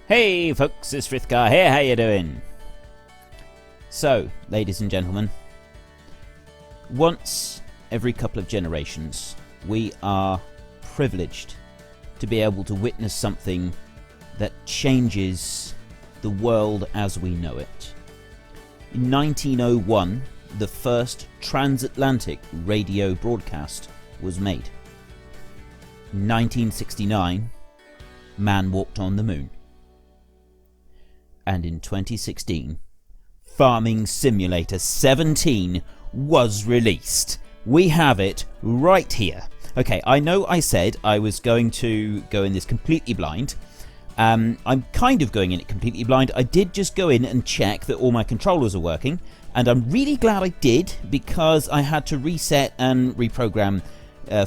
Hey folks, it's Frithgar here, how you doing? So, ladies and gentlemen, once every couple of generations, we are privileged to be able to witness something that changes the world as we know it. In 1901, the first transatlantic radio broadcast was made. In 1969, man walked on the moon. And in 2016, Farming Simulator 17 was released. We have it right here. Okay, I know I said I was going to go in this completely blind. I'm kind of going in it completely blind. I did just go in and check that all my controllers are working, and I'm really glad I did, because I had to reset and reprogram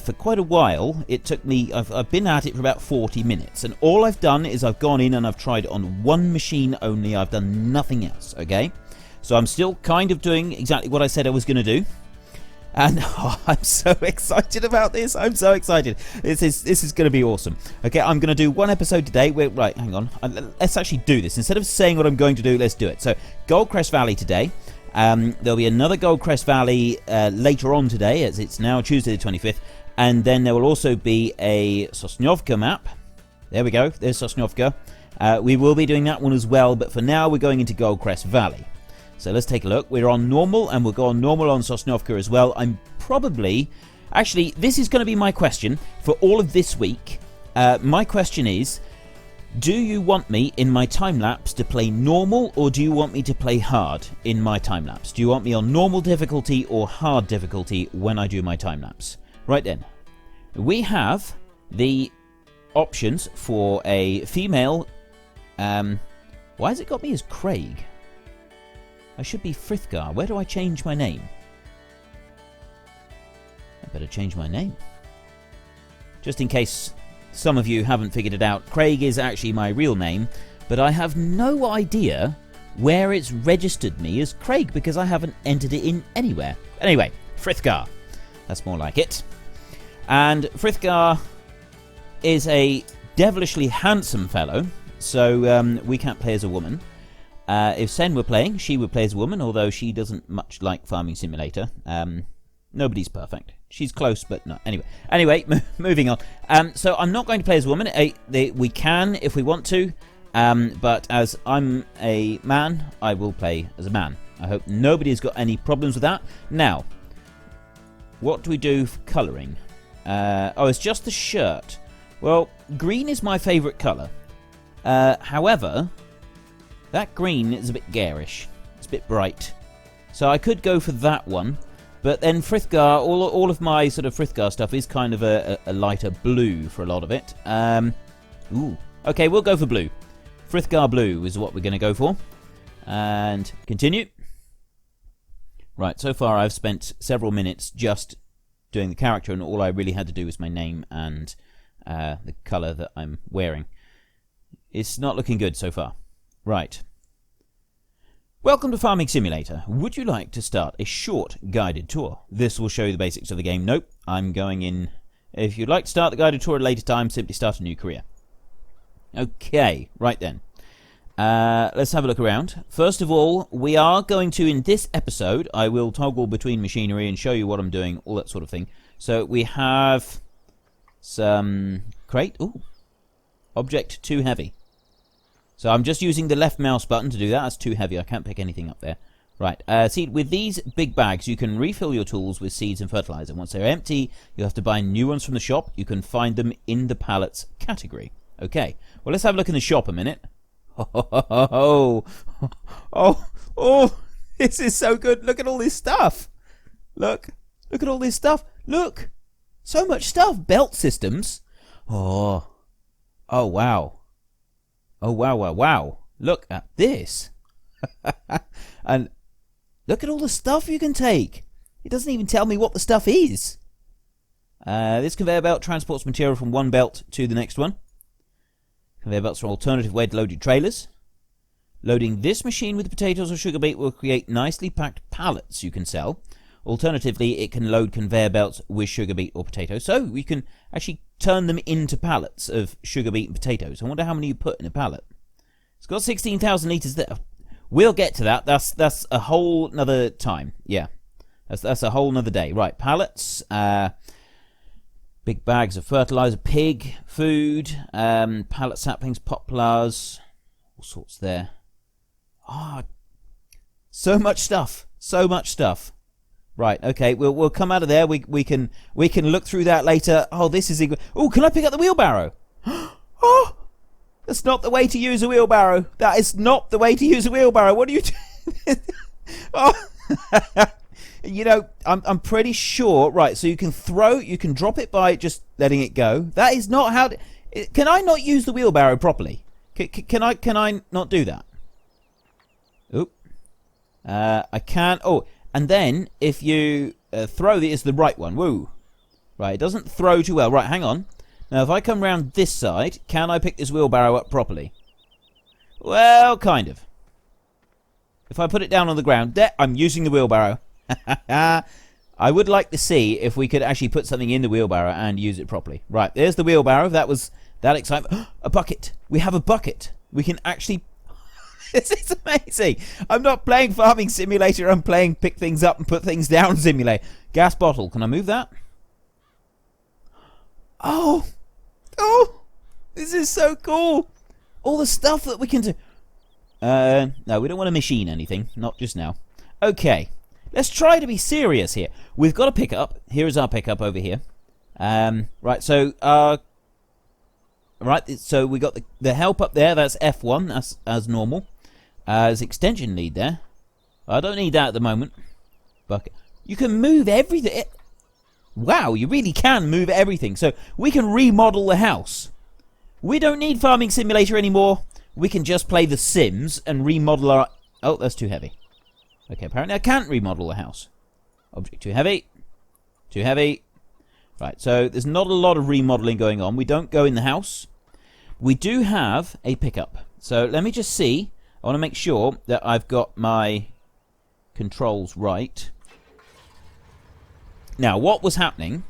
for quite a while. It took me, I've been at it for about 40 minutes, and all I've done is I've gone in and I've tried it on one machine only. I've done nothing else, okay? So I'm still kind of doing exactly what I said I was going to do. And I'm so excited about this. I'm so excited. This is going to be awesome. Okay, I'm going to do one episode today. Right, hang on. Let's actually do this. Instead of saying what I'm going to do, let's do it. So, Goldcrest Valley today. There'll be another Goldcrest Valley later on today, as it's now Tuesday the 25th. And then there will also be a Sosnovka map. There we go. There's Sosnovka. We will be doing that one as well. But for now, we're going into Goldcrest Valley. So let's take a look. We're on normal, and we'll go on normal on Sosnovka as well. I'm probably... Actually, this is going to be my question for all of this week. My question is, do you want me in my time-lapse to play normal, or do you want me to play hard in my time-lapse? Do you want me on normal difficulty or hard difficulty when I do my time-lapse? Right then. We have the options for a female... why has it got me as Craig? I should be Frithgar. Where do I change my name? I better change my name. Just in case some of you haven't figured it out, Craig is actually my real name, but I have no idea where it's registered me as Craig, because I haven't entered it in anywhere. Anyway, Frithgar. That's more like it. And Frithgar is a devilishly handsome fellow, so we can't play as a woman. If Sen were playing, she would play as a woman, although she doesn't much like Farming Simulator. Nobody's perfect. She's close, but no. Anyway, moving on. So I'm not going to play as a woman. We can if we want to, but as I'm a man, I will play as a man. I hope nobody's got any problems with that. Now, what do we do for colouring? Oh, it's just the shirt. Well, green is my favourite colour. However... that green is a bit garish. It's a bit bright. So I could go for that one. But then Frithgar, all of my sort of Frithgar stuff is kind of a lighter blue for a lot of it. Ooh. Okay, we'll go for blue. Frithgar blue is what we're going to go for. And continue. Right, so far I've spent several minutes just doing the character, and all I really had to do was my name and the colour that I'm wearing. It's not looking good so far. Right. Welcome to Farming Simulator. Would you like to start a short guided tour? This will show you the basics of the game. Nope, I'm going in. If you'd like to start the guided tour at a later time, simply start a new career. Okay, right then. Let's have a look around. First of all, we are going to, in this episode, I will toggle between machinery and show you what I'm doing, all that sort of thing. So we have some crate. Ooh, object too heavy. So I'm just using the left mouse button to do that. That's too heavy. I can't pick anything up there. Right. See, with these big bags, you can refill your tools with seeds and fertilizer. Once they're empty, you have to buy new ones from the shop. You can find them in the pallets category. Okay. Well, let's have a look in the shop a minute. Oh, this is so good. Look at all this stuff. Look at all this stuff. Look. So much stuff. Belt systems. Oh, wow. Oh, wow. Look at this. And look at all the stuff you can take. It doesn't even tell me what the stuff is. This conveyor belt transports material from one belt to the next one. Conveyor belts are an alternative way to load your trailers. Loading this machine with potatoes or sugar beet will create nicely packed pallets you can sell. Alternatively, it can load conveyor belts with sugar beet or potatoes. So we can actually turn them into pallets of sugar beet and potatoes. I wonder how many you put in a pallet. It's got 16,000 litres there. We'll get to that. That's a whole nother time. Yeah. That's a whole nother day. Right, pallets. Big bags of fertilizer, pig, food, pallet saplings, poplars, all sorts there. Ah, so much stuff. So much stuff. Right, okay, we'll come out of there. We can look through that later. Oh, this is... Oh, can I pick up the wheelbarrow? Oh, that's not the way to use a wheelbarrow. That is not the way to use a wheelbarrow. What are you doing? Oh. You know, I'm pretty sure. Right, so you can drop it by just letting it go. That is not how... Can I not use the wheelbarrow properly? Can I not do that? Oop. I can. Oh, and then if you throw it's the right one. Woo. Right, it doesn't throw too well. Right, hang on. Now, if I come round this side, can I pick this wheelbarrow up properly? Well, kind of. If I put it down on the ground, there, I'm using the wheelbarrow. I would like to see if we could actually put something in the wheelbarrow and use it properly. Right, there's the wheelbarrow. That was that excitement. A bucket. We have a bucket. We can actually... This is amazing. I'm not playing Farming Simulator. I'm playing Pick Things Up and Put Things Down Simulator. Gas bottle. Can I move that? Oh. Oh. This is so cool. All the stuff that we can do. No, we don't want to machine anything. Not just now. Okay. Let's try to be serious here. We've got a pickup. Here is our pickup over here. Right, so we got the help up there. That's F1. That's as normal. There's extension lead there. I don't need that at the moment. Bucket. You can move everything. Wow, you really can move everything. So we can remodel the house. We don't need Farming Simulator anymore. We can just play The Sims and remodel our... Oh, that's too heavy. Okay, apparently I can't remodel the house. Object too heavy. Too heavy. Right, so there's not a lot of remodeling going on. We don't go in the house. We do have a pickup. So let me just see. I want to make sure that I've got my controls right. Now, what was happening?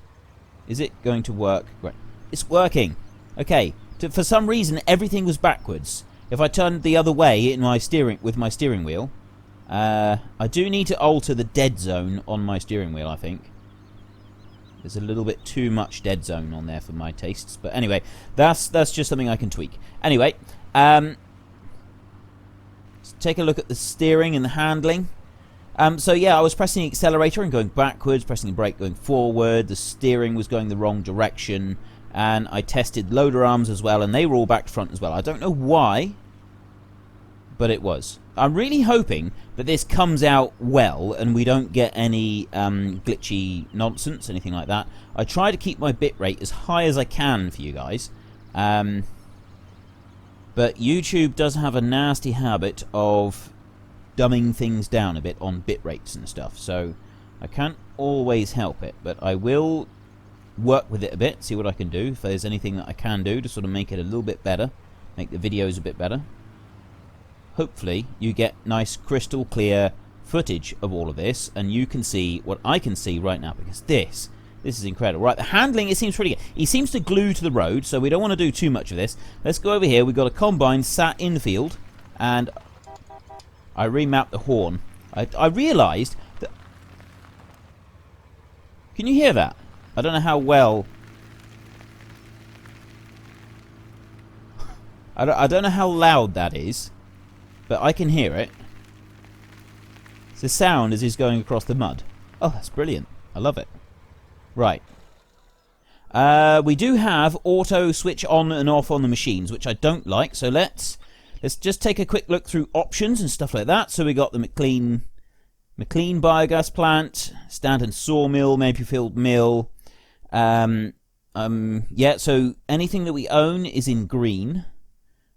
Is it going to work? Right. It's working. Okay. For some reason, everything was backwards. If I turned the other way in my with my steering wheel... I do need to alter the dead zone on my steering wheel, I think. There's a little bit too much dead zone on there for my tastes. But anyway, that's just something I can tweak. Anyway, let's take a look at the steering and the handling. So yeah, I was pressing the accelerator and going backwards, pressing the brake going forward. The steering was going the wrong direction. And I tested loader arms as well, and they were all back to front as well. I don't know why, but it was. I'm really hoping that this comes out well and we don't get any glitchy nonsense, anything like that. I try to keep my bitrate as high as I can for you guys. But YouTube does have a nasty habit of dumbing things down a bit on bitrates and stuff. So I can't always help it, but I will work with it a bit, see what I can do. If there's anything that I can do to sort of make it a little bit better, make the videos a bit better. Hopefully you get nice crystal clear footage of all of this and you can see what I can see right now, because this is incredible. Right, the handling, it seems pretty good. He seems to glue to the road, so we don't want to do too much of this. Let's go over here. We've got a combine sat in the field and I remapped the horn. I realised that... Can you hear that? I don't know how well... I don't know how loud that is, but I can hear it. It's the sound as he's going across the mud. Oh, that's brilliant. I love it. Right. We do have auto switch on and off on the machines, which I don't like. So let's just take a quick look through options and stuff like that. So we got the McLean biogas plant, Stanton sawmill, Maplefield mill. Yeah, so anything that we own is in green.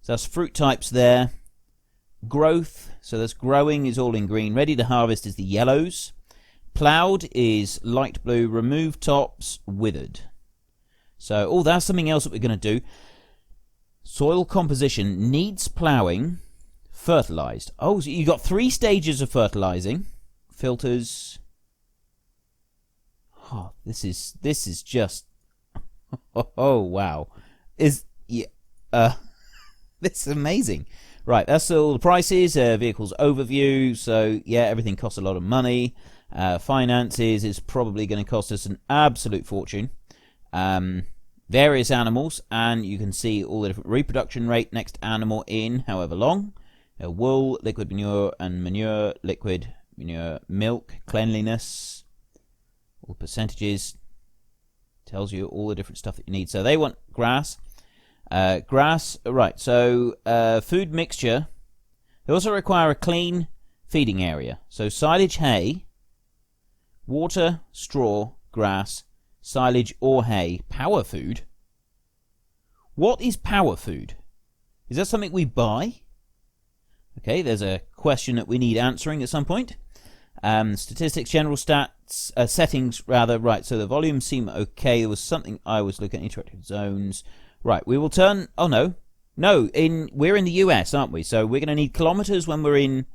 So that's fruit types there. Growth, so that's growing, is all in green. Ready to harvest is the yellows. Ploughed is light blue. Remove tops, withered. So, oh, that's something else that we're going to do. Soil composition needs ploughing, fertilized. Oh, so you got 3 stages of fertilizing. Filters. Oh, this is just... Oh, wow. This is amazing. Right, that's all the prices, vehicles overview. So, yeah, everything costs a lot of money. Finances is probably going to cost us an absolute fortune. Various animals, and you can see all the different reproduction rate, next animal in however long. Wool, liquid manure, and manure, liquid manure, milk, cleanliness, all the percentages. Tells you all the different stuff that you need. So they want grass. Grass, right, so food mixture. They also require a clean feeding area. So silage, hay, water, straw, grass, silage or hay. Power food? What is power food? Is that something we buy? Okay, there's a question that we need answering at some point. Statistics, general stats, settings rather. Right, so the volumes seem okay. There was something I was looking at. Interactive zones. Right, we will turn... Oh, no. No, we're in the US, aren't we? So we're going to need kilometers when we're in...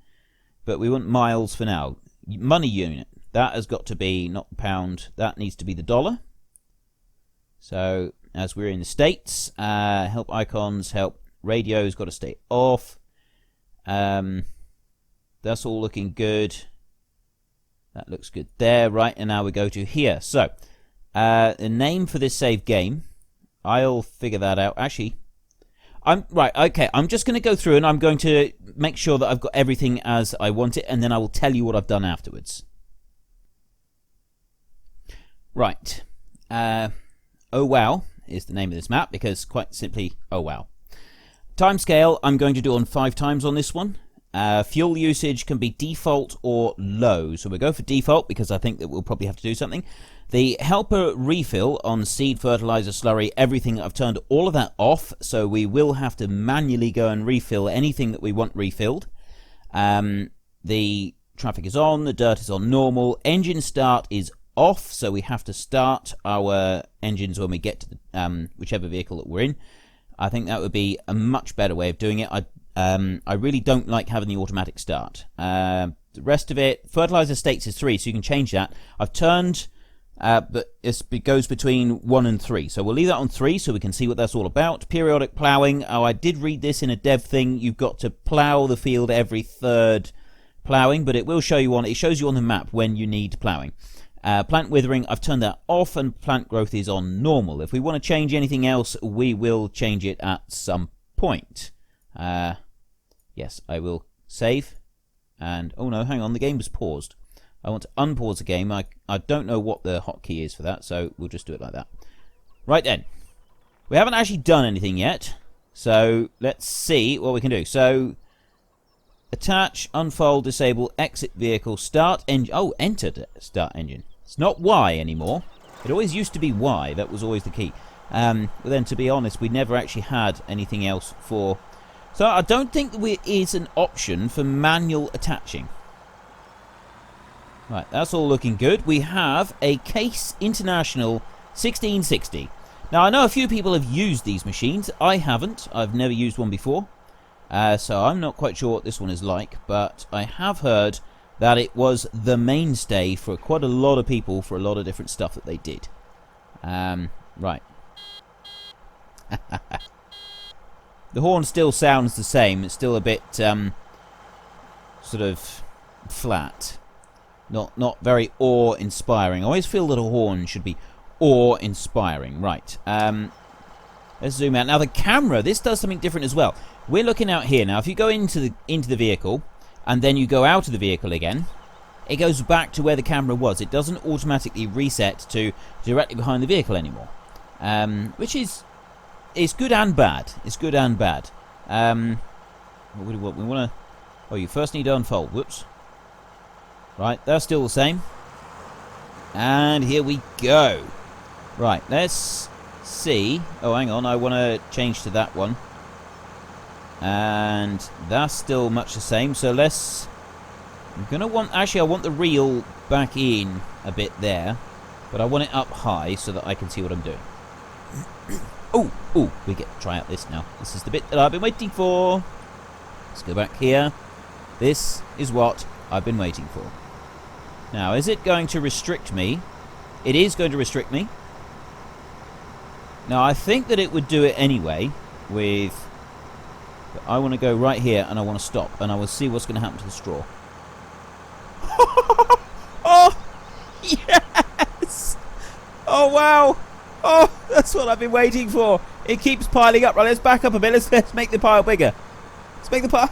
But we want miles for now. Money unit. That has got to be not the pound. That needs to be the dollar. So, as we're in the States, help icons, help radio's got to stay off. That's all looking good. That looks good there. Right, and now we go to here. So, the name for this save game... I'll figure that out. Actually, I'm just going to go through and I'm going to make sure that I've got everything as I want it, and then I will tell you what I've done afterwards. Right. Oh wow is the name of this map, because quite simply, oh wow. Timescale, I'm going to do on 5 times on this one. Fuel usage can be default or low, so we'll go for default because I think that we'll probably have to do something. The helper refill on seed, fertilizer, slurry, everything, I've turned all of that off, so we will have to manually go and refill anything that we want refilled. The traffic is on, the dirt is on normal, engine start is off, so we have to start our engines when we get to the, whichever vehicle that we're in. I think that would be a much better way of doing it. I really don't like having the automatic start. The rest of it, fertilizer states is 3, so you can change that. I've turned... but it goes between 1 and 3. So we'll leave that on 3 so we can see what that's all about. Periodic ploughing. Oh, I did read this in a dev thing. You've got to plough the field every 3rd ploughing, but it will show you it shows you on the map when you need ploughing. Plant withering, I've turned that off, and plant growth is on normal. If we want to change anything else, we will change it at some point. Yes, I will save. And, oh no, hang on, the game was paused. I want to unpause the game. I don't know what the hotkey is for that, so we'll just do it like that. Right then. We haven't actually done anything yet, so let's see what we can do. So, attach, unfold, disable, exit vehicle, start engine. Oh, enter to start engine. It's not Y anymore. It always used to be Y. That was always the key. But then, to be honest, we never actually had anything else for... So, I don't think there is an option for manual attaching. Right, that's all looking good. We have a Case International 1660. Now, I know a few people have used these machines. I haven't. I've never used one before. So I'm not quite sure what this one is like. But I have heard that it was the mainstay for quite a lot of people for a lot of different stuff that they did. Right. The horn still sounds the same. It's still a bit sort of flat. Not very awe-inspiring. I always feel that a horn should be awe-inspiring. Right. Let's zoom out. Now, the camera, this does something different as well. We're looking out here. Now, if you go into the vehicle, and then you go out of the vehicle again, it goes back to where the camera was. It doesn't automatically reset to directly behind the vehicle anymore. Which is... It's good and bad. It's good and bad. What do we want? We want to... Oh, you first need to unfold. Whoops. Right, that's still the same. And here we go. Right, let's see. Oh, hang on, I want to change to that one. And that's still much the same, so let's... I'm going to want... Actually, I want the reel back in a bit there. But I want it up high so that I can see what I'm doing. Oh, we get to try out this now. This is the bit that I've been waiting for. Let's go back here. This is what I've been waiting for. Now, is it going to restrict me? It is going to restrict me. Now, I think that it would do it anyway with But I want to go right here, and I want to stop, and I will see what's going to happen to the straw. Oh, yes! Oh, wow! Oh, that's what I've been waiting for. It keeps piling up. Right, let's back up a bit. Let's make the pile bigger. Let's make the pile...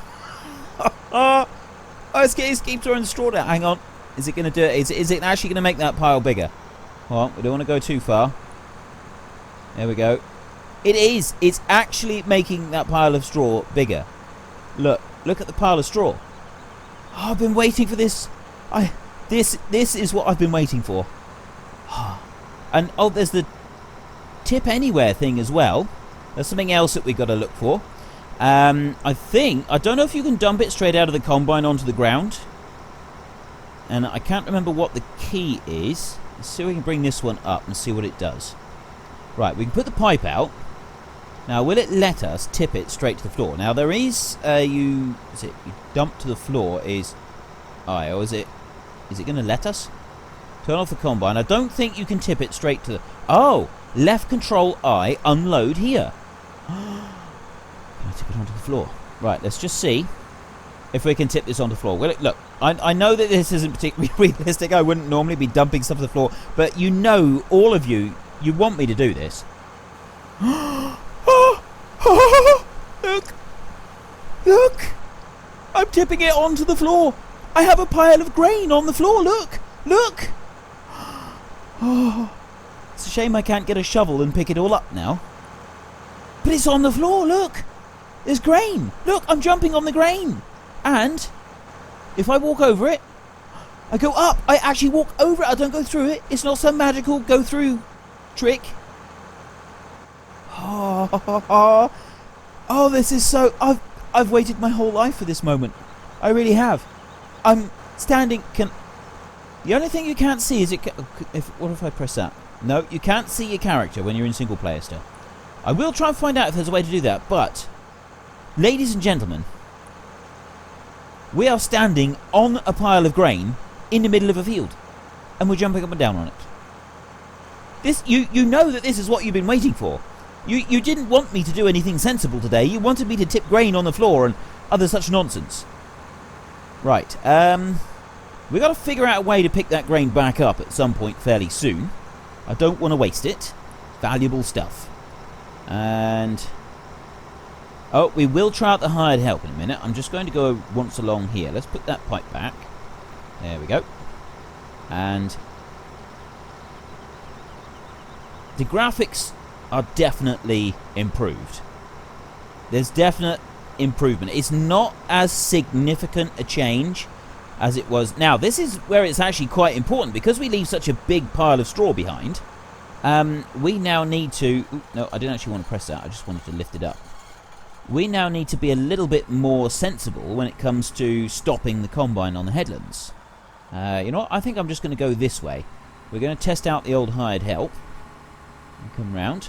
Oh, it keeps throwing the straw down. Hang on. Is it going to do it? Is it actually going to make that pile bigger? Hold on, we don't want to go too far. There we go. It is. It's actually making that pile of straw bigger. Look at the pile of straw. Oh, I've been waiting for this. This is what I've been waiting for. And oh, there's the tip anywhere thing as well. There's something else that we've got to look for. I don't know if you can dump it straight out of the combine onto the ground. And I can't remember what the key is. Let's see if we can bring this one up and see what it does. Right, we can put the pipe out. Now, will it let us tip it straight to the floor? Now, there is you dump to the floor is... or is it going to let us? Turn off the combine. I don't think you can tip it straight to the... Oh! Left control I, unload here. Can I tip it onto the floor? Right, let's just see if we can tip this onto the floor. Well, look, I know that this isn't particularly realistic. I wouldn't normally be dumping stuff to the floor, but you know, all of you want me to do this. Look! I'm tipping it onto the floor. I have a pile of grain on the floor. Look! Oh, it's a shame I can't get a shovel and pick it all up now. But it's on the floor. Look! There's grain. Look, I'm jumping on the grain. And if I walk over it, I go up. I actually walk over it. I don't go through it. It's not some magical go through trick. Oh, this is so... I've waited my whole life for this moment. I really have. I'm standing... The only thing you can't see is... What if I press that? No, you can't see your character when you're in single player still. I will try and find out if there's a way to do that, but... Ladies and gentlemen, we are standing on a pile of grain in the middle of a field. And we're jumping up and down on it. This, you know that this is what you've been waiting for. You didn't want me to do anything sensible today. You wanted me to tip grain on the floor and other such nonsense. Right, we got to figure out a way to pick that grain back up at some point fairly soon. I don't want to waste it. Valuable stuff. And... oh, we will try out the hired help in a minute. I'm just going to go once along here. Let's put that pipe back. There we go. And... the graphics are definitely improved. There's definite improvement. It's not as significant a change as it was. Now, this is where it's actually quite important, because we leave such a big pile of straw behind. We now need to... no, I didn't actually want to press that. I just wanted to lift it up. We now need to be a little bit more sensible when it comes to stopping the combine on the headlands. You know what? I think I'm just going to go this way. We're going to test out the old hired help. Come round.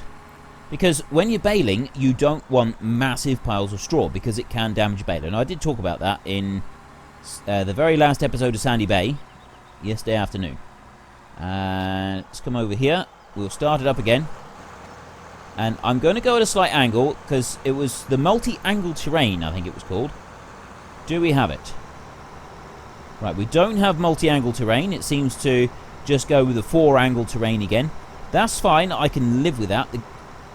Because when you're baling, you don't want massive piles of straw, because it can damage your baler. And I did talk about that in the very last episode of Sandy Bay yesterday afternoon. Let's come over here. We'll start it up again. And I'm going to go at a slight angle, because it was the multi-angle terrain, I think it was called. Do we have it? Right, we don't have multi-angle terrain. It seems to just go with the 4-angle terrain again. That's fine. I can live with that.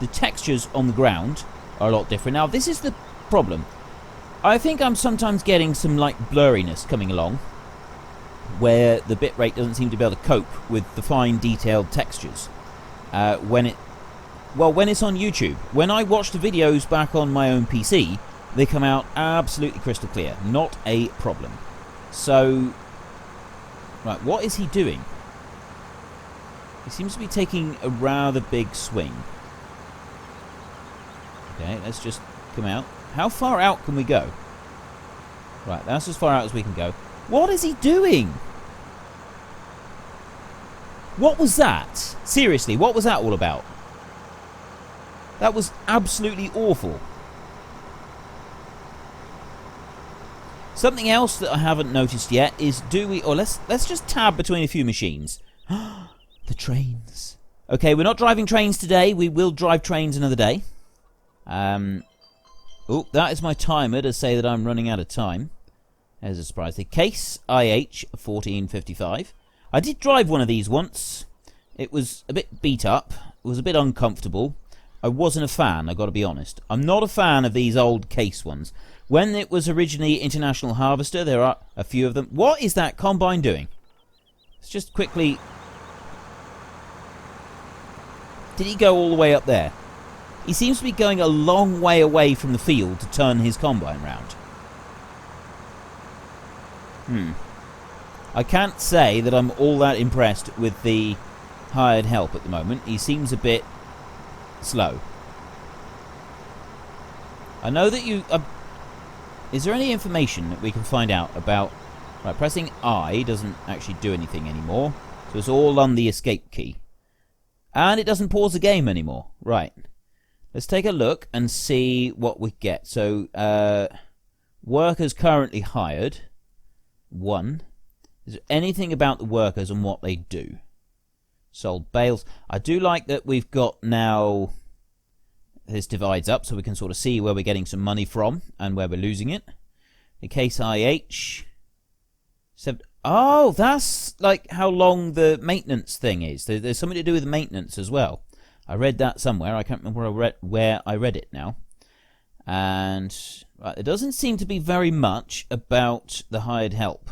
The textures on the ground are a lot different. Now, this is the problem. I think I'm sometimes getting some, like, blurriness coming along, where the bitrate doesn't seem to be able to cope with the fine, detailed textures. When it's on YouTube. When I watch the videos back on my own PC, they come out absolutely crystal clear. Not a problem. So, right, what is he doing? He seems to be taking a rather big swing. Okay, let's just come out. How far out can we go? Right, that's as far out as we can go. What is he doing? What was that? Seriously, what was that all about? That was absolutely awful. Something else that I haven't noticed yet is let's just tab between a few machines. The trains. Okay, we're not driving trains today. We will drive trains another day. Oh, that is my timer to say that I'm running out of time. There's a surprise. The Case IH 1455. I did drive one of these once. It was a bit beat up. It was a bit uncomfortable. I wasn't a fan, I got to be honest. I'm not a fan of these old Case ones. When it was originally International Harvester, there are a few of them. What is that combine doing? Let's just quickly... Did he go all the way up there? He seems to be going a long way away from the field to turn his combine round. I can't say that I'm all that impressed with the hired help at the moment. He seems a bit slow. I know that you... is there any information that we can find out about... Right, pressing I doesn't actually do anything anymore. So it's all on the escape key. And it doesn't pause the game anymore. Right. Let's take a look and see what we get. So, workers currently hired. 1. Is there anything about the workers and what they do? Sold bales. I do like that we've got now... This divides up so we can sort of see where we're getting some money from and where we're losing it. The Case IH. Oh, that's like how long the maintenance thing is. There's something to do with the maintenance as well. I read that somewhere. I can't remember where I read it now. And right, there doesn't seem to be very much about the hired help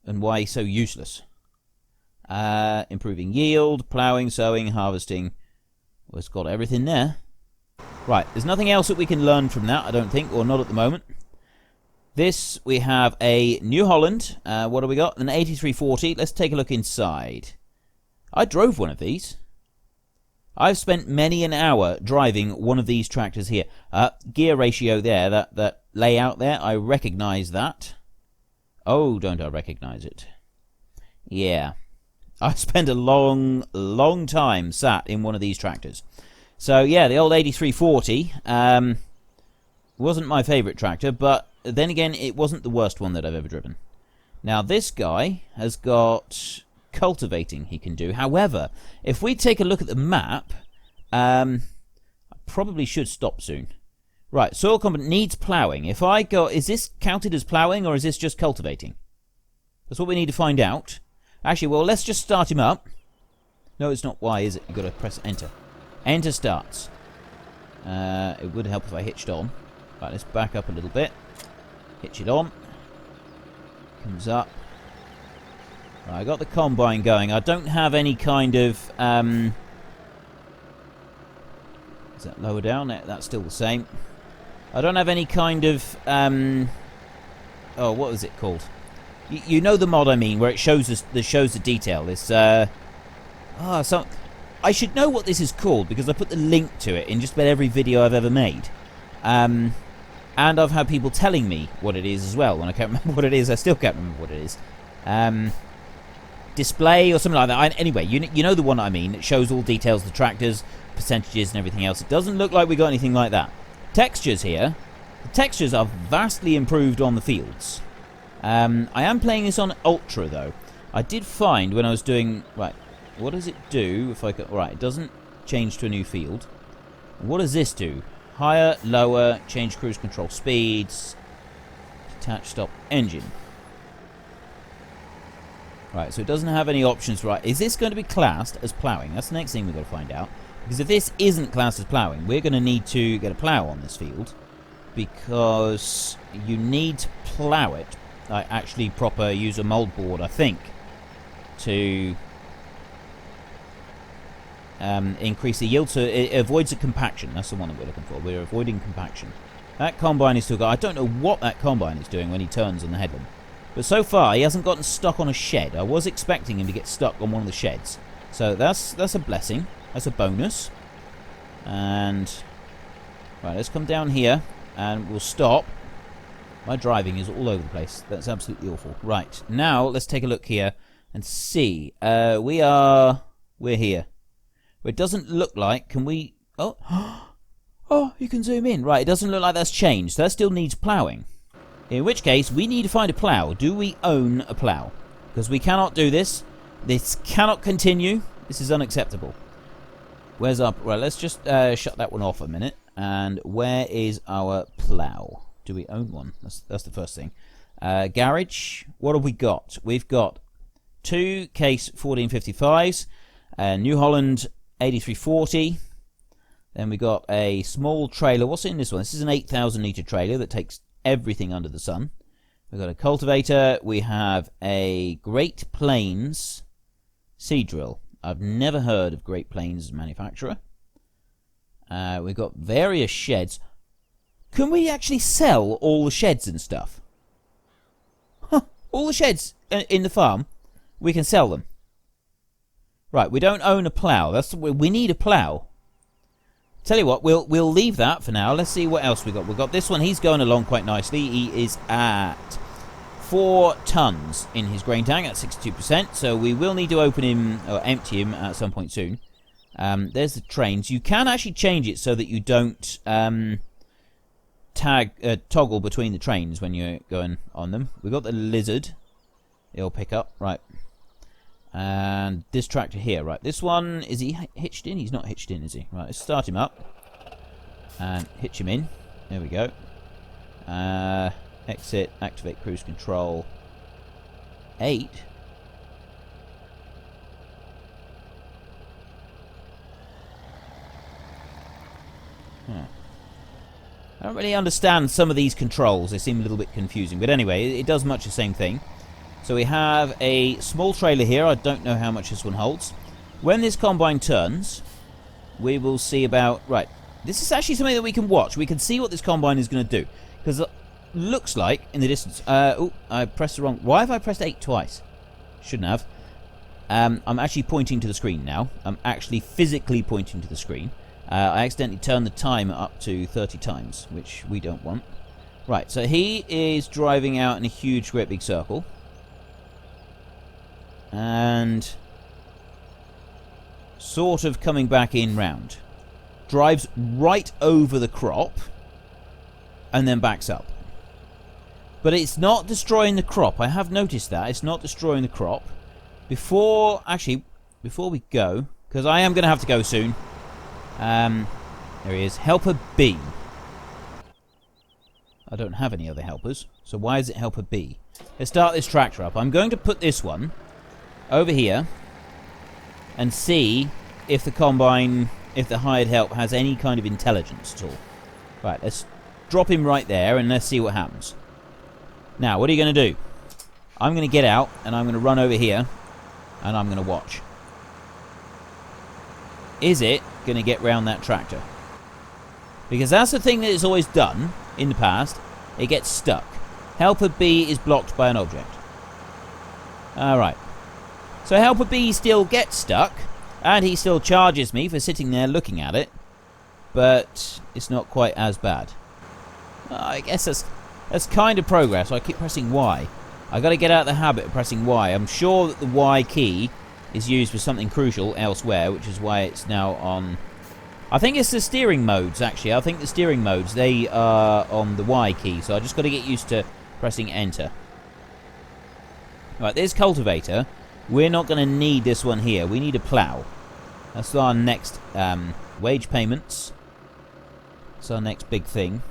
and why he's so useless. Improving yield, ploughing, sowing, harvesting. Well, it's got everything there. Right, there's nothing else that we can learn from that, I don't think, or not at the moment. This, we have a New Holland. What do we got? An 8340. Let's take a look inside. I drove one of these. I've spent many an hour driving one of these tractors here. Gear ratio there, that layout there, I recognise that. Oh, don't I recognise it? Yeah. I spent a long time sat in one of these tractors. So, yeah, the old 8340 wasn't my favourite tractor, but then again, it wasn't the worst one that I've ever driven. Now, this guy has got cultivating he can do. However, if we take a look at the map, I probably should stop soon. Right, soil component needs ploughing. If I go... Is this counted as ploughing, or is this just cultivating? That's what we need to find out. Actually, well, let's just start him up. No, it's not Y, is it? You've got to press enter. Enter starts. It would help if I hitched on. Right, let's back up a little bit. Hitch it on. Comes up. Right, I got the combine going. I don't have any kind of... is that lower down? That's still the same. I don't have any kind of... oh, what was it called? You know the mod I mean, where it shows us, the detail. It's I should know what this is called because I put the link to it in just about every video I've ever made. And I've had people telling me what it is as well. When I can't remember what it is, I still can't remember what it is. Display or something like that. Anyway, you know the one I mean. It shows all details, the tractors, percentages, and everything else. It doesn't look like we got anything like that. Textures here. The textures are vastly improved on the fields. I am playing this on Ultra, though. I did find when I was doing... Right, what does it do if I go... Right, it doesn't change to a new field. What does this do? Higher, lower, change cruise control speeds, detach, stop, engine. Right, so it doesn't have any options. Right, is this going to be classed as ploughing? That's the next thing we've got to find out. Because if this isn't classed as ploughing, we're going to need to get a plough on this field. Because you need to plough it. Like actually proper use a mould board, I think, to increase the yield. So it avoids a compaction. That's the one that we're looking for. We're avoiding compaction. That combine is still got... I don't know what that combine is doing when he turns on the headland. But so far, he hasn't gotten stuck on a shed. I was expecting him to get stuck on one of the sheds. So that's a blessing. That's a bonus. And... Right, let's come down here. And we'll stop. My driving is all over the place. That's absolutely awful. Right, now let's take a look here and see. We're here. It doesn't look like... Can we... Oh, oh, you can zoom in. Right, it doesn't look like that's changed. So that still needs ploughing. In which case, we need to find a plough. Do we own a plough? Because we cannot do this. This cannot continue. This is unacceptable. Where's our... Right, let's just shut that one off a minute. And where is our plough? Do we own one? That's the first thing. Garage. What have we got? We've got 2 Case 1455s, New Holland 8340. Then we got a small trailer. What's in this one? This is an 8,000 litre trailer that takes everything under the sun. We've got a cultivator. We have a Great Plains seed drill. I've never heard of Great Plains manufacturer. We've got various sheds. Can we actually sell all the sheds and stuff? Huh, all the sheds in the farm, we can sell them. Right, we don't own a plough. We need a plough. Tell you what, we'll leave that for now. Let's see what else we got. We've got this one. He's going along quite nicely. He is at 4 tons in his grain tank at 62%. So we will need to open him or empty him at some point soon. There's the trains. You can actually change it so that you don't toggle between the trains when you're going on them. We've got the lizard. It'll pick up. Right. And this tractor here, right, this one, is he hitched in? He's not hitched in, is he? Right, let's start him up and hitch him in. There we go. Exit, activate cruise control. 8. I don't really understand some of these controls. They seem a little bit confusing. But anyway, it does much the same thing. So we have a small trailer here. I don't know how much this one holds. When this combine turns, we will see about... Right, this is actually something that we can watch. We can see what this combine is going to do. Because it looks like, in the distance... oh, I pressed the wrong... Why have I pressed 8 twice? Shouldn't have. I'm actually pointing to the screen now. I'm actually physically pointing to the screen. I accidentally turned the timer up to 30 times, which we don't want. Right, so he is driving out in a huge, great big circle. And sort of coming back in round. Drives right over the crop and then backs up. But it's not destroying the crop. I have noticed that. It's not destroying the crop. Before we go, because I am going to have to go soon. There he is. Helper B. I don't have any other helpers. So why is it Helper B? Let's start this tractor up. I'm going to put this one over here and see if the combine, if the hired help has any kind of intelligence at all. Right, let's drop him right there and let's see what happens. Now, what are you going to do? I'm going to get out and I'm going to run over here and I'm going to watch. Is it going to get round that tractor? Because that's the thing that it's always done in the past. It gets stuck. Helper B is blocked by an object. Alright. So Helper B still gets stuck, and he still charges me for sitting there looking at it, but it's not quite as bad. I guess that's kind of progress. I keep pressing Y. I got to get out of the habit of pressing Y. I'm sure that the Y key is used for something crucial elsewhere, which is why it's now on... I think it's the steering modes, actually. I think the steering modes, they are on the Y key, so I just got to get used to pressing Enter. Right, this cultivator... We're not going to need this one here. We need a plough. That's our next wage payments. That's our next big thing.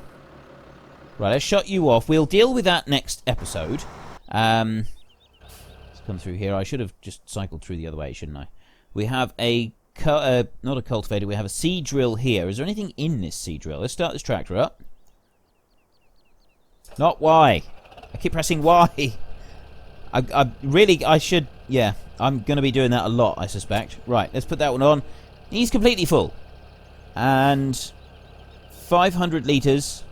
Right, let's shut you off. We'll deal with that next episode. Let's come through here. I should have just cycled through the other way, shouldn't I? We have a... not a cultivator. We have a seed drill here. Is there anything in this seed drill? Let's start this tractor up. Not Y. I keep pressing Y. I should... Yeah, I'm going to be doing that a lot, I suspect. Right, let's put that one on. He's completely full. And 500 litres.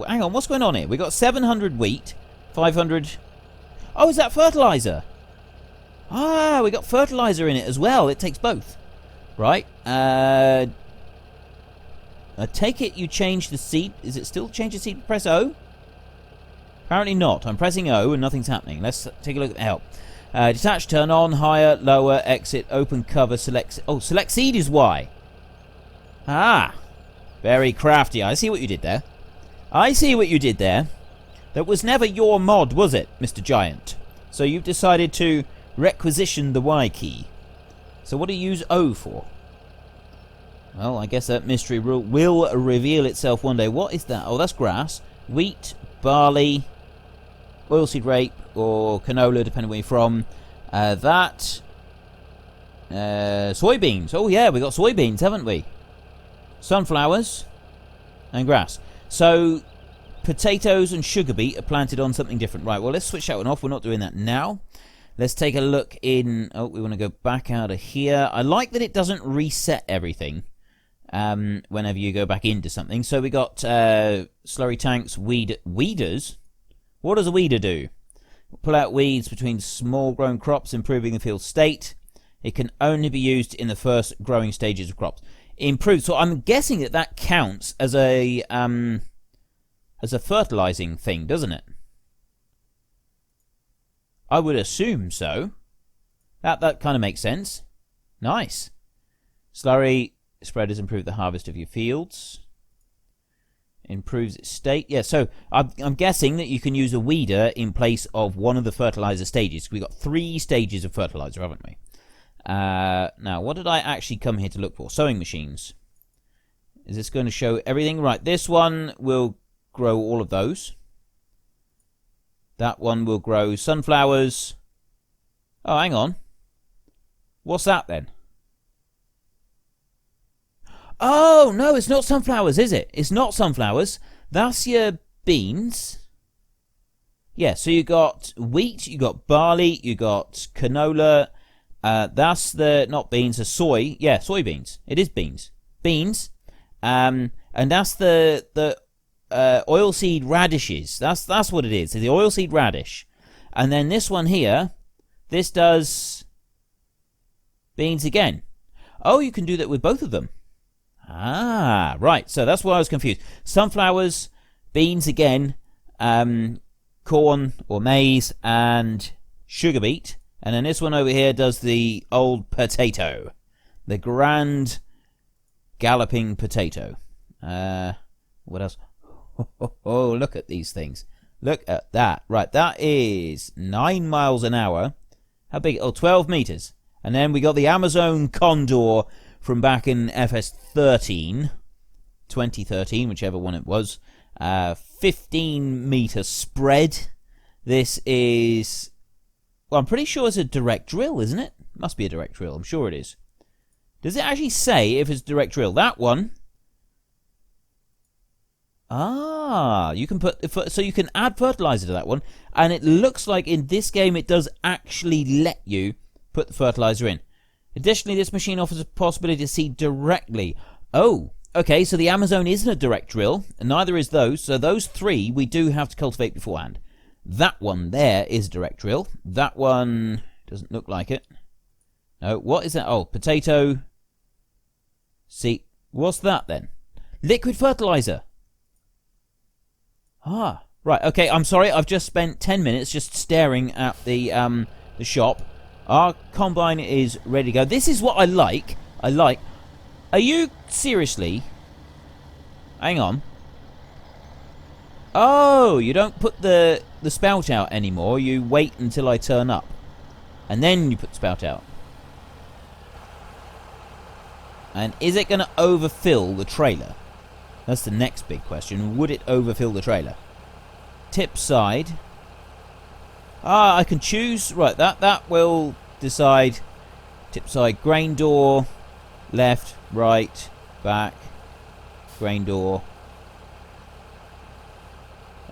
Hang on, what's going on here? We've got 700 wheat, 500... Oh, is that fertiliser? Ah, we got fertiliser in it as well. It takes both. Right. I take it you change the seed. Is it still change the seed? Press O? Apparently not. I'm pressing O and nothing's happening. Let's take a look at the help. Detach, turn on, higher, lower, exit, open cover, select... Oh, select seed is Y. Ah. Very crafty. I see what you did there. I see what you did there. That was never your mod, was it, Mr. Giant? So you've decided to requisition the Y key. So what do you use O for? Well, I guess that mystery will reveal itself one day. What is that? Oh, that's grass. Wheat, barley, oilseed rape, or canola, depending where you're from. Soybeans. Oh, yeah, we got soybeans, haven't we? Sunflowers and grass. So potatoes and sugar beet are planted on something different. Right, well, let's switch that one off. We're not doing that now. Let's take a look in... Oh, we want to go back out of here. I like that it doesn't reset everything whenever you go back into something. So we got slurry tanks, weeders. What does a weeder do? Pull out weeds between small grown crops, improving the field state. It can only be used in the first growing stages of crops. Improved. So I'm guessing that counts as a fertilizing thing, doesn't it? I would assume so. That kind of makes sense. Nice. Slurry spreaders improve the harvest of your fields. Improves its state. Yeah, so I'm guessing that you can use a weeder in place of one of the fertilizer stages. We've got 3 stages of fertilizer, haven't we? Now, what did I actually come here to look for? Sowing machines. Is this going to show everything? Right, this one will grow all of those. That one will grow sunflowers. Oh, hang on. What's that then? Oh, no, it's not sunflowers, is it? It's not sunflowers. That's your beans. Yeah, so you got wheat, you got barley, you got canola. That's the, not beans, the soy. Yeah, soybeans. It is beans. Beans. And that's the oilseed radishes. That's what it is. It's the oilseed radish. And then this one here, this does beans again. Oh, you can do that with both of them. Ah, right. So that's why I was confused. Sunflowers, beans again, corn or maize, and sugar beet. And then this one over here does the old potato. The grand galloping potato. What else? Oh, look at these things. Look at that. Right, that is 9 miles an hour. How big? Oh, 12 meters. And then we got the Amazon Condor from back in FS13, 2013, whichever one it was. 15-meter spread. This is... Well, I'm pretty sure it's a direct drill, isn't it? Must be a direct drill. I'm sure it is. Does it actually say if it's direct drill? That one... Ah, you can put... So you can add fertilizer to that one. And it looks like in this game it does actually let you put the fertilizer in. Additionally, this machine offers a possibility to seed directly. Oh, okay, so the Amazon isn't a direct drill, and neither is those. So those 3 we do have to cultivate beforehand. That one there is a direct drill. That one doesn't look like it. No, what is that? Oh, potato. See, what's that then? Liquid fertilizer. Ah, right, okay, I'm sorry. I've just spent 10 minutes just staring at the shop. Our combine is ready to go. This is what I like. Are you seriously? Hang on. Oh, you don't put the spout out anymore. You wait until I turn up. And then you put the spout out. And is it going to overfill the trailer? That's the next big question. Would it overfill the trailer? Tip side. Ah, I can choose. Right, that will decide. Tip side, grain door, left, right, back, grain door.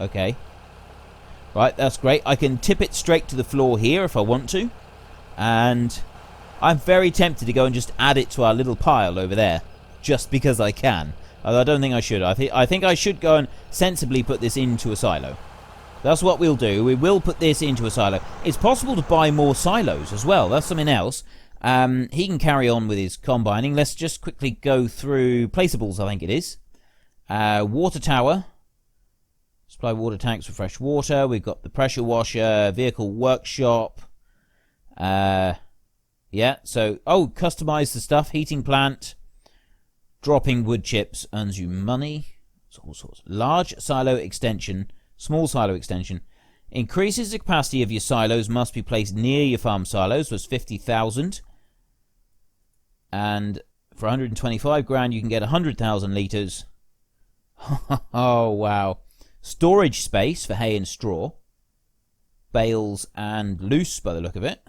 Okay. Right, that's great. I can tip it straight to the floor here if I want to. And I'm very tempted to go and just add it to our little pile over there. Just because I can. Although I don't think I should. I think I should go and sensibly put this into a silo. That's what we'll do. We will put this into a silo. It's possible to buy more silos as well. That's something else. He can carry on with his combining. Let's just quickly go through placeables, I think it is. Water tower. Supply water tanks for fresh water. We've got the pressure washer, vehicle workshop. Yeah, so... Oh, customize the stuff. Heating plant. Dropping wood chips earns you money. It's all sorts. Large silo extension. Small silo extension. Increases the capacity of your silos. Must be placed near your farm silos. Was 50,000. And For 125 grand, you can get 100,000 litres. Oh, wow. Storage space for hay and straw. Bales and loose, by the look of it.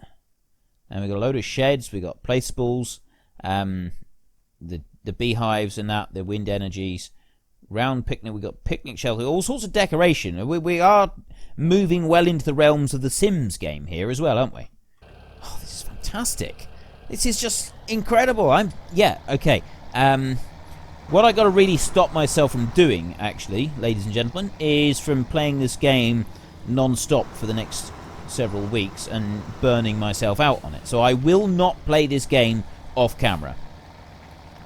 And we've got a load of sheds. We've got placeables. The beehives and that. The wind energies. Round picnic. We've got picnic shelter. All sorts of decoration. We are moving well into the realms of the Sims game here as well, aren't we? Oh, this is fantastic. This is just incredible. Yeah, okay. What I got to really stop myself from doing, actually, ladies and gentlemen, is from playing this game non-stop for the next several weeks and burning myself out on it. So I will not play this game off camera.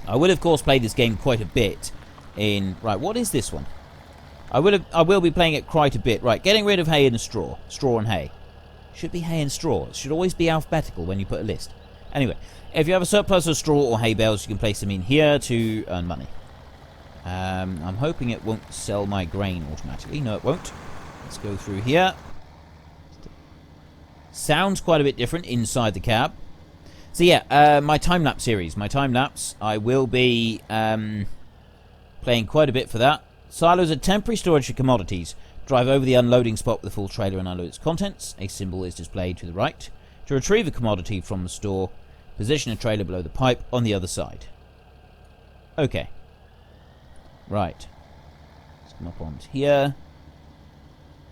I will, of course, play this game quite a bit in... Right, what is this one? I will be playing it quite a bit. Right, getting rid of hay and straw. Straw and hay. Should be hay and straw. It should always be alphabetical when you put a list. Anyway, if you have a surplus of straw or hay bales, you can place them in here to earn money. I'm hoping it won't sell my grain automatically. No, it won't. Let's go through here. Sounds quite a bit different inside the cab. So yeah, my time-lapse series. My time-lapse, I will be playing quite a bit for that. Silos are temporary storage for commodities. Drive over the unloading spot with the full trailer and unload its contents. A symbol is displayed to the right. To retrieve a commodity from the store, position a trailer below the pipe on the other side. Okay. Right. Let's come up onto here.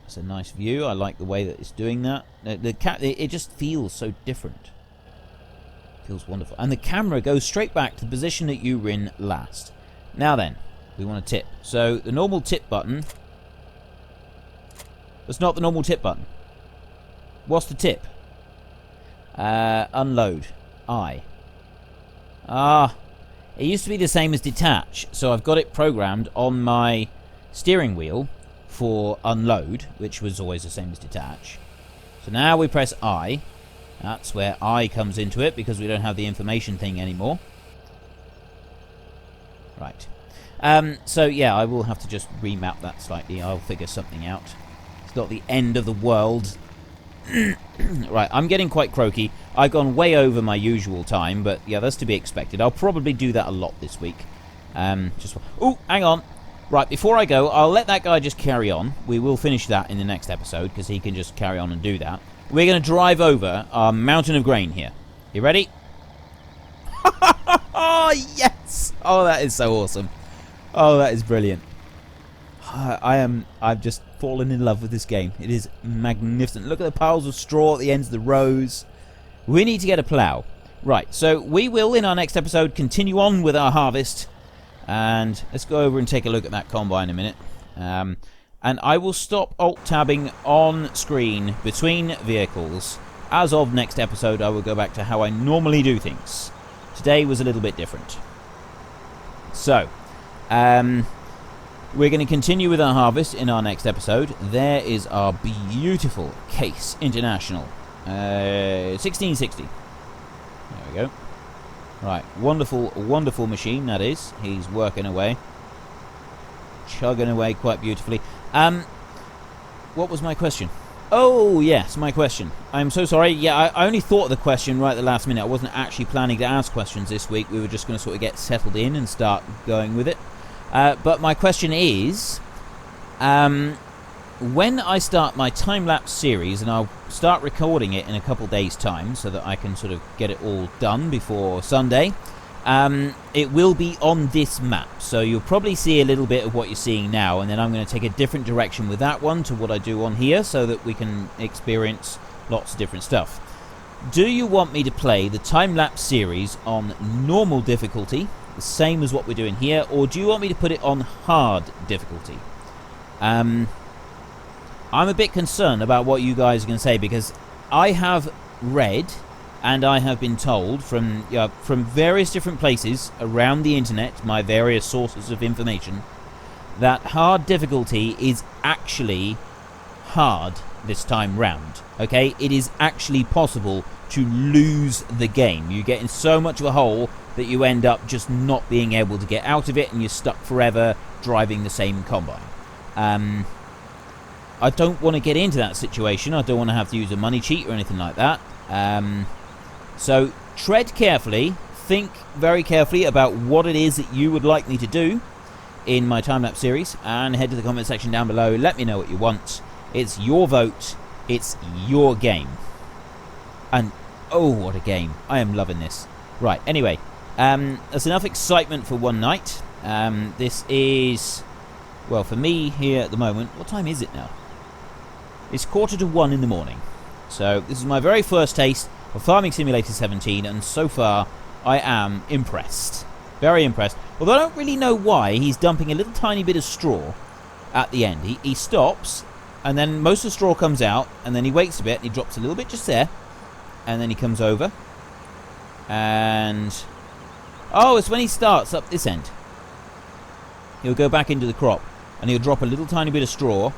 That's a nice view. I like the way that it's doing that. It just feels so different. Feels wonderful. And the camera goes straight back to the position that you were in last. Now then, we want to tip. So the normal tip button... That's not the normal tip button. What's the tip? Unload. I. It used to be the same as detach, so I've got it programmed on my steering wheel for unload, which was always the same as detach. So now we press I. That's where I comes into it, because we don't have the information thing anymore. Right. So yeah, I will have to just remap that slightly. I'll figure something out. It's not the end of the world. Right, I'm getting quite croaky. I've gone way over my usual time, but yeah, that's to be expected. I'll probably do that a lot this week. Oh, hang on. Right, before I go, I'll let that guy just carry on. We will finish that in the next episode, because he can just carry on and do that. We're going to drive over our mountain of grain here. You ready? Oh, yes! Oh, that is so awesome. Oh, that is brilliant. I've just fallen in love with this game. It is magnificent. Look at the piles of straw at the ends of the rows. We need to get a plough. Right, so we will, in our next episode, continue on with our harvest. And let's go over and take a look at that combine in a minute. And I will stop alt-tabbing on screen between vehicles. As of next episode, I will go back to how I normally do things. Today was a little bit different. So, we're going to continue with our harvest in our next episode. There is our beautiful Case International. 1660. There we go. Right, wonderful, wonderful machine that is. He's working away. Chugging away quite beautifully. What was my question? Oh, yes, my question. I'm so sorry. Yeah, I only thought of the question right at the last minute. I wasn't actually planning to ask questions this week. We were just going to sort of get settled in and start going with it. But my question is, when I start my time-lapse series, and I'll start recording it in a couple days' time so that I can sort of get it all done before Sunday, it will be on this map. So you'll probably see a little bit of what you're seeing now, and then I'm going to take a different direction with that one to what I do on here so that we can experience lots of different stuff. Do you want me to play the time-lapse series on normal difficulty, the same as what we're doing here, or do you want me to put it on hard difficulty? I'm a bit concerned about what you guys are going to say, because I have read and I have been told from various different places around the internet, my various sources of information, that hard difficulty is actually hard this time round. Okay, it is actually possible to lose the game. You get in so much of a hole that you end up just not being able to get out of it, and you're stuck forever driving the same combine. I don't want to get into that situation. I don't want to have to use a money cheat or anything like that. So tread carefully, think very carefully about what it is that you would like me to do in my time-lapse series, and head to the comment section down below. Let me know what you want. It's your vote. It's your game. And oh, what a game. I am loving this. Right, anyway, that's enough excitement for one night. This is, well, for me here at the moment, what time is it now? It's 1:45 in the morning. So this is my very first taste of Farming Simulator 17, and so far I am impressed. Very impressed. Although I don't really know why he's dumping a little tiny bit of straw at the end. He stops, and then most of the straw comes out, and then he waits a bit, and he drops a little bit just there, and then he comes over, and... oh, it's when he starts up this end. He'll go back into the crop, and he'll drop a little tiny bit of straw,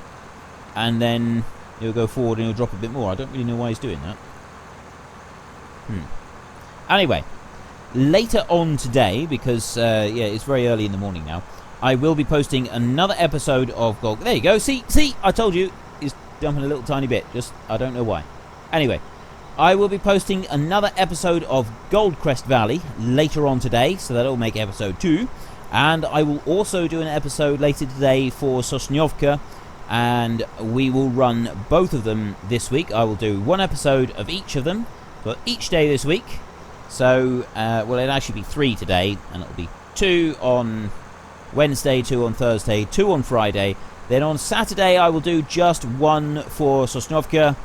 and then he'll go forward and he'll drop a bit more. I don't really know why he's doing that. Anyway, later on today, because yeah, it's very early in the morning now, I will be posting another episode of Gold. There you go. See, I told you, he's dumping a little tiny bit. Just, I don't know why. Anyway, I will be posting another episode of Goldcrest Valley later on today, so that'll make episode 2. And I will also do an episode later today for Sosnovka, and we will run both of them this week. I will do one episode of each of them for each day this week. So, well, it'll actually be 3 today, and it'll be 2 on Wednesday, 2 on Thursday, 2 on Friday. Then on Saturday, I will do just 1 for Sosnovka.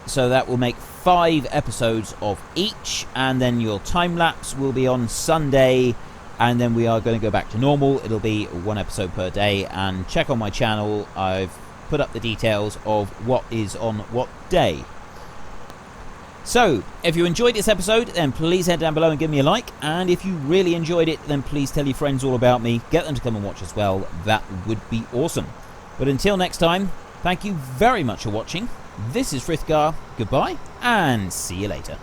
So that will make 5 episodes of each, and then your time-lapse will be on Sunday, and then we are going to go back to normal. It'll be 1 episode per day, and check on my channel. I've put up the details of what is on what day. So, if you enjoyed this episode, then please head down below and give me a like. And if you really enjoyed it, then please tell your friends all about me. Get them to come and watch as well. That would be awesome. But until next time, thank you very much for watching. This is Frithgar. Goodbye, and see you later.